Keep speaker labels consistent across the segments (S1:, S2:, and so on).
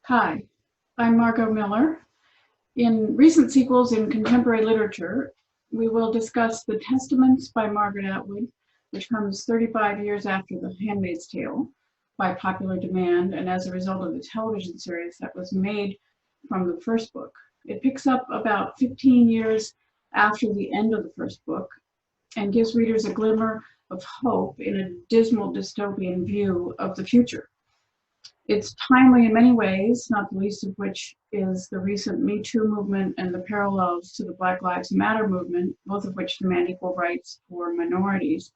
S1: Hi, I'm Margot Miller. In recent sequels in contemporary literature, we will discuss The Testaments by Margaret Atwood, which comes 35 years after The Handmaid's Tale by popular demand and as a result of the television series that was made from the first book. It picks up about 15 years after the end of the first book and gives readers a glimmer of hope in a dismal dystopian view of the future. It's timely in many ways, not the least of which is the recent Me Too movement and the parallels to the Black Lives Matter movement, both of which demand equal rights for minorities.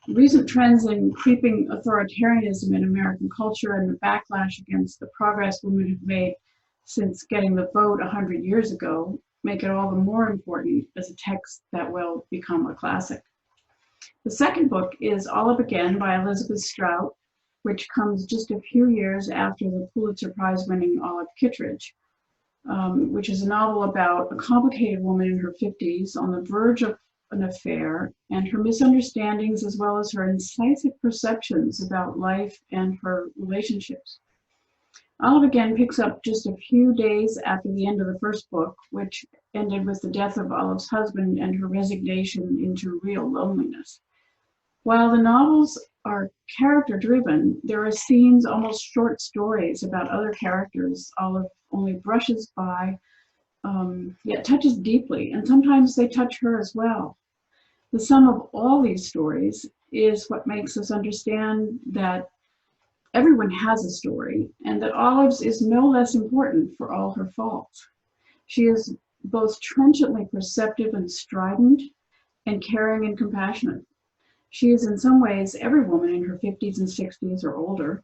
S1: Recent trends in creeping authoritarianism in American culture and the backlash against the progress women have made since getting the vote 100 years ago make it all the more important as a text that will become a classic. The second book is Olive Again by Elizabeth Strout, which comes just a few years after the Pulitzer Prize-winning Olive Kitteridge, which is a novel about a complicated woman in her 50s on the verge of an affair and her misunderstandings as well as her incisive perceptions about life and her relationships. Olive Again picks up just a few days after the end of the first book, which ended with the death of Olive's husband and her resignation into real loneliness. While the novels are character-driven, there are scenes, almost short stories about other characters Olive only brushes by, yet touches deeply, and sometimes they touch her as well. The sum of all these stories is what makes us understand that everyone has a story, and that Olive's is no less important for all her faults. She is both trenchantly perceptive and strident, and caring and compassionate. She is in some ways every woman in her 50s and 60s or older,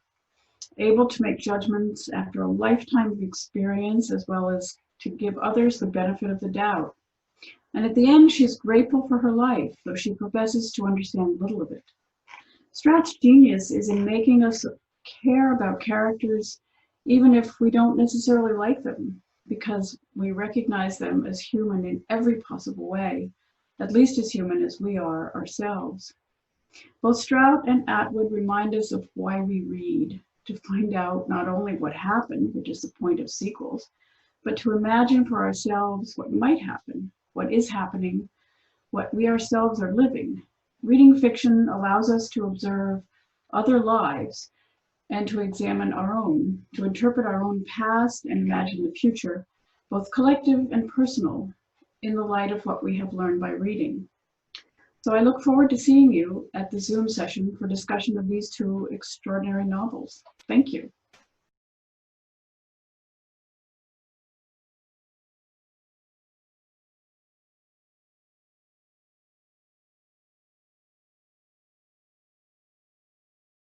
S1: able to make judgments after a lifetime of experience as well as to give others the benefit of the doubt. And at the end, she's grateful for her life, though she professes to understand little of it. Strout's genius is in making us care about characters even if we don't necessarily like them, because we recognize them as human in every possible way, at least as human as we are ourselves. Both Strout and Atwood remind us of why we read, to find out not only what happened, which is the point of sequels, but to imagine for ourselves what might happen, what is happening, what we ourselves are living. Reading fiction allows us to observe other lives and to examine our own, to interpret our own past and imagine the future, both collective and personal, in the light of what we have learned by reading. So I look forward to seeing you at the Zoom session for discussion of these two extraordinary novels. Thank you.